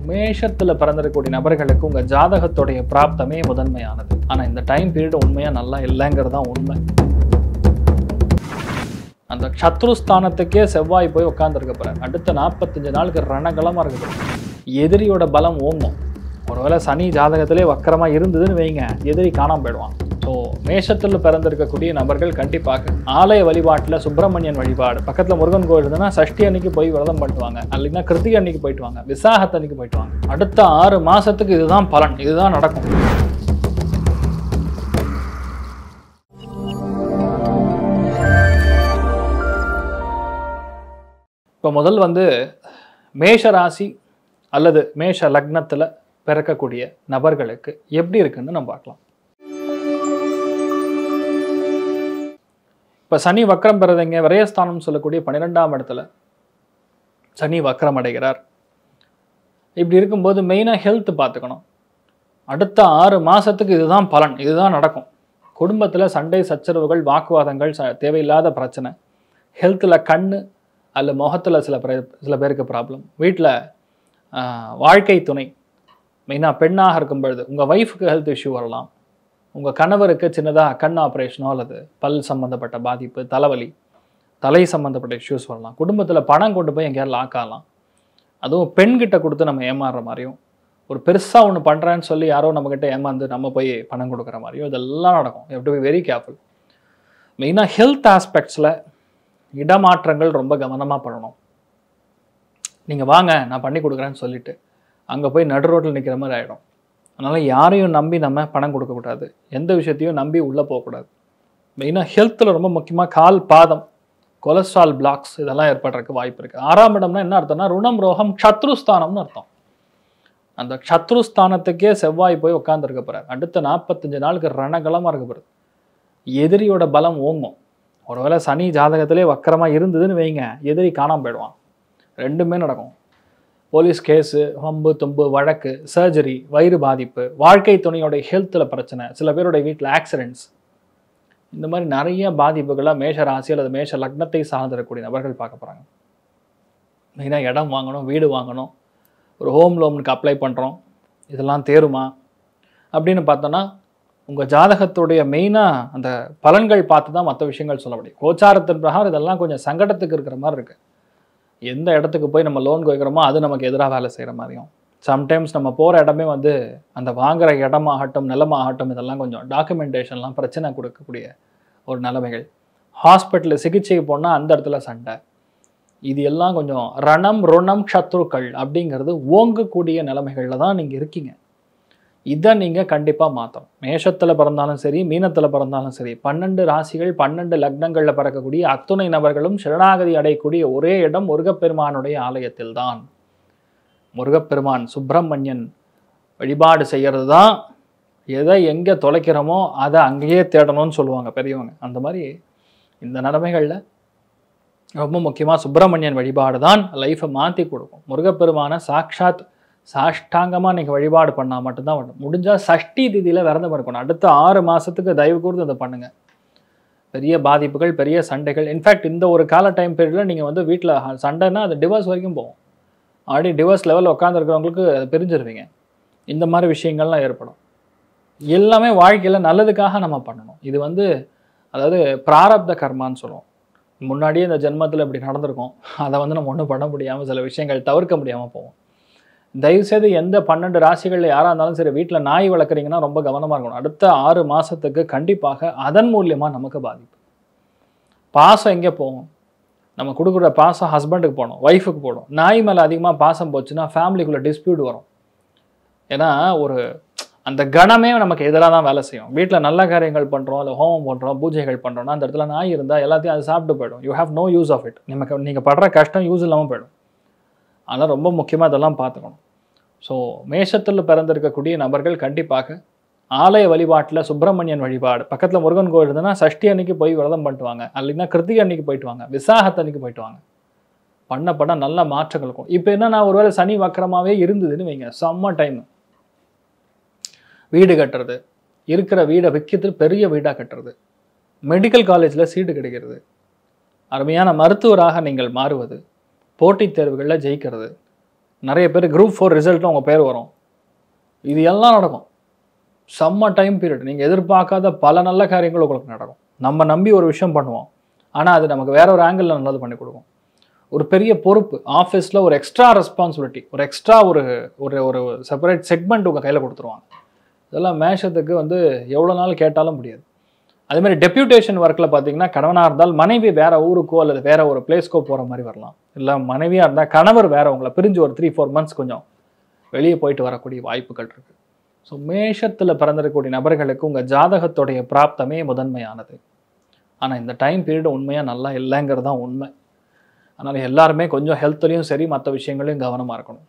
மேஷத்துல பிறந்திருக்கக்கூடிய நபர்களுக்கு உங்க ஜாதகத்துடைய பிராப்தமே முதன்மையானது. ஆனா இந்த டைம் பீரியட் உண்மையா நல்லா இல்லைங்கிறது தான் உண்மை. அந்த சத்ருஸ்தானத்துக்கே செவ்வாய் போய் உட்கார்ந்துருக்க போறாரு. அடுத்த 45 நாளுக்கு ரணகலமா இருக்க போறாரு. எதிரியோட பலம் ஓங்கும். ஒருவேளை சனி ஜாதகத்திலே வக்கரமா இருந்ததுன்னு வைங்க, எதிரி காணாம போயிடுவான். ஸோ மேஷத்தில் பிறந்திருக்கக்கூடிய நபர்கள் கண்டிப்பாக ஆலய வழிபாட்டில் சுப்பிரமணியன் வழிபாடு, பக்கத்தில் முருகன் கோயில் இருந்ததுன்னா சஷ்டி அன்னைக்கு போய் விரதம் பண்ணிட்டு வாங்க, அல்லைன்னா கிருத்திகை அன்னைக்கு போயிட்டு வாங்க, விசாகத்து அன்னைக்கு போயிட்டு வாங்க. அடுத்த 6 மாசத்துக்கு இதுதான் பலன், இதுதான் நடக்கும். இப்போ முதல் மேஷ ராசி அல்லது மேஷ லக்னத்தில் பிறக்கக்கூடிய நபர்களுக்கு எப்படி இருக்குன்னு நம்ம பார்க்கலாம். இப்போ சனி வக்ரம் பெறதைங்க விரயஸ்தானம் சொல்லக்கூடிய 12ஆம் இடத்துல சனி வக்ரம் அடைகிறார். இப்படி இருக்கும்போது மெயினாக ஹெல்த் பார்த்துக்கணும். அடுத்த 6 மாதத்துக்கு இதுதான் பலன், இதுதான் நடக்கும். குடும்பத்தில் சண்டை சச்சரவுகள், வாக்குவாதங்கள், தேவையில்லாத பிரச்சனை, ஹெல்த்தில் கண்ணு அல்ல முகத்தில் சில பேருக்கு ப்ராப்ளம், வீட்டில் வாழ்க்கை துணை மெயினாக பெண்ணாக இருக்கும் பொழுது உங்கள் ஒய்ஃபுக்கு ஹெல்த் இஷ்யூ வரலாம், உங்கள் கணவருக்கு சின்னதாக கண் ஆப்ரேஷனோ அல்லது பல் சம்மந்தப்பட்ட பாதிப்பு, தலைவலி, தலை சம்மந்தப்பட்ட இஷ்யூஸ் வரலாம். குடும்பத்தில் பணம் கொண்டு போய் எங்கேயாவது லாக் ஆகலாம். அதுவும் பெண்கிட்ட கொடுத்து நம்ம ஏமாறுற மாதிரியும், ஒரு பெருசாக ஒன்று பண்ணுறேன்னு சொல்லி யாரோ நம்மக்கிட்ட ஏமாந்து நம்ம போய் பணம் கொடுக்குற மாதிரியும் இதெல்லாம் நடக்கும். You have to be very careful. மெயினாக ஹெல்த் ஆஸ்பெக்ட்ஸில் இடமாற்றங்கள் ரொம்ப கவனமாக பண்ணணும். நீங்கள் வாங்க நான் பண்ணி கொடுக்குறேன்னு சொல்லிவிட்டு அங்கே போய் நடு ரோட்டில் நிற்கிற மாதிரி ஆகிடும். அதனால் யாரையும் நம்பி நம்ம பணம் கொடுக்கக்கூடாது, எந்த விஷயத்தையும் நம்பி உள்ளே போகக்கூடாது. மெயினாக ஹெல்த்தில் ரொம்ப முக்கியமாக கால் பாதம், கொலஸ்ட்ரால் பிளாக்ஸ் இதெல்லாம் ஏற்படுறதுக்கு வாய்ப்பு இருக்குது. 6ஆம் இடம்னா என்ன அர்த்தம்னா ருணம் ரோகம் சத்ருஸ்தானம்னு அர்த்தம். அந்த சத்ருஸ்தானத்துக்கே செவ்வாய் போய் உட்காந்துருக்க போகிறார். அடுத்த 45 நாளுக்கு ரணகலமாக இருக்க போகிறது. எதிரியோட பலம் ஓங்கும். ஒருவேளை சனி ஜாதகத்திலே வக்கரமாக இருந்ததுன்னு வைங்க, எதிரி காணாமல் போயிடுவான். ரெண்டுமே நடக்கும். போலீஸ் கேஸு, வம்பு தும்பு, வழக்கு, சர்ஜரி, வயிறு பாதிப்பு, வாழ்க்கை துணையோட ஹெல்த்தில் பிரச்சனை, சில பேருடைய வீட்டில் ஆக்சிடென்ட்ஸ், இந்த மாதிரி நிறைய பாதிப்புகளை மேஷ ராசி அல்லது மேஷ லக்னத்தை சார்ந்திருக்கக்கூடிய நபர்கள் பார்க்க போகிறாங்க. மெயினாக இடம் வாங்கணும், வீடு வாங்கணும், ஒரு ஹோம் லோனுக்கு அப்ளை பண்ணுறோம், இதெல்லாம் தேருமா அப்படின்னு பார்த்தோன்னா உங்கள் ஜாதகத்துடைய மெயினாக அந்த பலன்கள் பார்த்து தான் மற்ற விஷயங்கள் சொல்ல முடியும். கோச்சாரத்தின் பிரகாரம் இதெல்லாம் கொஞ்சம் சங்கடத்துக்கு இருக்கிற மாதிரி இருக்குது. எந்த இடத்துக்கு போய் நம்ம லோன் வைக்கிறோமோ அது நமக்கு எதிராக வேலை செய்கிற மாதிரியும், சம்டைம்ஸ் நம்ம போகிற இடமே அந்த வாங்குகிற இடமாகட்டும் நிலமாகட்டும் இதெல்லாம் கொஞ்சம் டாக்குமெண்டேஷன்லாம் பிரச்சனை கொடுக்கக்கூடிய ஒரு நிலைமைகள். ஹாஸ்பிட்டலில் சிகிச்சைக்கு போனால் அந்த இடத்துல சண்டை, இது எல்லாம் கொஞ்சம் ரணம் ருணம் சத்ருக்கள் அப்படிங்கிறது ஓங்கக்கூடிய நிலைமைகளில் தான் நீங்கள் இருக்கீங்க. இதை நீங்கள் கண்டிப்பாக மாற்றணும். மேஷத்தில் பிறந்தாலும் சரி, மீனத்தில் பிறந்தாலும் சரி, 12 ராசிகள் 12 லக்னங்களில் பிறக்கக்கூடிய அத்துணை நபர்களும் சரணாகதி அடையக்கூடிய ஒரே இடம் முருகப்பெருமானுடைய ஆலயத்தில் தான். முருகப்பெருமான் சுப்பிரமணியன் வழிபாடு செய்கிறது தான். எதை எங்கே தொலைக்கிறோமோ அதை அங்கேயே தேடணும்னு சொல்லுவாங்க பெரியவங்க. அந்த மாதிரி இந்த நிலைமைகளில் ரொம்ப முக்கியமாக சுப்பிரமணியன் வழிபாடு தான் லைஃப்பை மாற்றி கொடுக்கும். முருகப்பெருமான சாஷ்டாங்கமாக நீங்கள் வழிபாடு பண்ணால் மட்டும்தான் வரும். முடிஞ்சால் சஷ்டி திதியில் விரதம் இருக்கணும். அடுத்த 6 மாதத்துக்கு தயவு கூர்ந்து அதை பண்ணுங்கள். பெரிய பாதிப்புகள், பெரிய சண்டைகள், இன்ஃபேக்ட் இந்த ஒரு கால டைம் பீரியடில் நீங்கள் வீட்டில் சண்டைன்னா அது டிவோர்ஸ் வரைக்கும் போகும். ஆல்ரெடி டிவோர்ஸ் லெவலில் உட்காந்துருக்கிறவங்களுக்கு அதை பிரிஞ்சிருவீங்க. இந்த மாதிரி விஷயங்கள்லாம் ஏற்படும். எல்லாமே வாழ்க்கையில் நல்லதுக்காக நம்ம பண்ணணும். இது அதாவது பிராரப்த கர்மான்னு சொல்லுவோம். முன்னாடியே இந்த ஜென்மத்தில் இப்படி நடந்திருக்கும், அதை நம்ம ஒன்றும் பண்ண முடியாமல் சில விஷயங்கள் தவிர்க்க முடியாமல் போவோம். தயவுசெய்து எந்த 12 ராசிகளில் யாராக இருந்தாலும் சரி, வீட்டில் நாய் வளர்க்குறீங்கன்னா ரொம்ப கவனமாக இருக்கணும். அடுத்த 6 மாதத்துக்கு கண்டிப்பாக அதன் மூலியமாக நமக்கு பாதிப்பு. பாசம் எங்கே போகும்? நம்ம கொடுக்குற பாசம் ஹஸ்பண்டுக்கு போகணும், ஒய்ஃபுக்கு போகணும். நாய் மேலே அதிகமாக பாசம் போச்சுன்னா ஃபேமிலிக்குள்ளே டிஸ்பியூட் வரும். ஏன்னா அந்த கணமே நமக்கு எதிராக தான் வேலை செய்யும். வீட்டில் நல்ல காரியங்கள் பண்ணுறோம், இல்லை ஹோமம் பண்ணுறோம், பூஜைகள் பண்ணுறோம்னா அந்த இடத்துல நாய் இருந்தால் எல்லாத்தையும் அது சாப்பிட்டு போயிடும். You have no use of it. நீங்கள் படுற கஷ்டம் யூஸ் இல்லாமல் போயிடும். ஆனால் ரொம்ப முக்கியமாக இதெல்லாம் பார்த்துக்கணும். ஸோ மேஷத்தில் பிறந்திருக்கக்கூடிய நபர்கள் கண்டிப்பாக ஆலய வழிபாட்டில் சுப்பிரமணியன் வழிபாடு, பக்கத்தில் முருகன் கோயில் இருந்ததுன்னா சஷ்டி அன்னைக்கு போய் விரதம் பண்ணிட்டு வாங்க, அல்லைன்னா கிருத்திகை அன்னைக்கு போயிட்டு வாங்க, விசாகத்து அன்னைக்கு போயிட்டு வாங்க. பண்ண நல்ல மாற்றங்கள் இருக்கும். இப்போ என்னன்னா ஒருவேளை சனி வக்கரமாகவே இருந்ததுன்னு வைங்க, செம்ம டைம். வீடு கட்டுறது, இருக்கிற வீடை விற்கிறது, பெரிய வீடாக கட்டுறது, மெடிக்கல் காலேஜில் சீட்டு கிடைக்கிறது, அருமையான மருத்துவராக நீங்கள் மாறுவது, போட்டித் தேர்வுகளில் ஜெயிக்கிறது, நிறைய பேர் குரூப் 4 ரிசல்ட்டில் உங்கள் பேர் வரும். இது எல்லாம் நடக்கும். செம்ம டைம் பீரியட். நீங்கள் எதிர்பார்க்காத பல நல்ல காரியங்கள் உங்களுக்கு நடக்கும். நம்ம நம்பி ஒரு விஷயம் பண்ணுவோம், ஆனால் அது நமக்கு வேற ஒரு ஆங்கிளில் நல்லது பண்ணி கொடுக்கும். ஒரு பெரிய பொறுப்பு, ஆஃபீஸில் ஒரு எக்ஸ்ட்ரா ரெஸ்பான்சிபிலிட்டி, ஒரு எக்ஸ்ட்ரா ஒரு ஒரு செப்பரேட் செக்மெண்ட் உங்கள் கையில் கொடுத்துருவாங்க. இதெல்லாம் மேஷத்துக்கு எவ்வளோ நாள் கேட்டாலும் முடியாது. அதே மாதிரி டெப்யூட்டேஷன் ஒர்க்கில் பார்த்தீங்கன்னா, கணவனாக இருந்தால் மனைவி வேற ஊருக்கோ அல்லது வேற ஒரு பிளேஸ்க்கோ போகிற மாதிரி வரலாம். இல்லை மனைவியாக இருந்தால் கணவர் வேற உங்களை பிரிஞ்சு ஒரு 3-4 மந்த்ஸ் கொஞ்சம் வெளியே போயிட்டு வரக்கூடிய வாய்ப்புகள் இருக்குது. ஸோ மேஷத்தில் பிறந்திருக்கக்கூடிய நபர்களுக்கு உங்கள் ஜாதகத்துடைய பிராப்தமே முதன்மையானது. ஆனால் இந்த டைம் பீரியட் உண்மையாக நல்லா இல்லைங்கிறது தான் உண்மை. அதனால் எல்லாருமே கொஞ்சம் ஹெல்த்லையும் சரி மற்ற விஷயங்களையும் கவனமாக இருக்கணும்.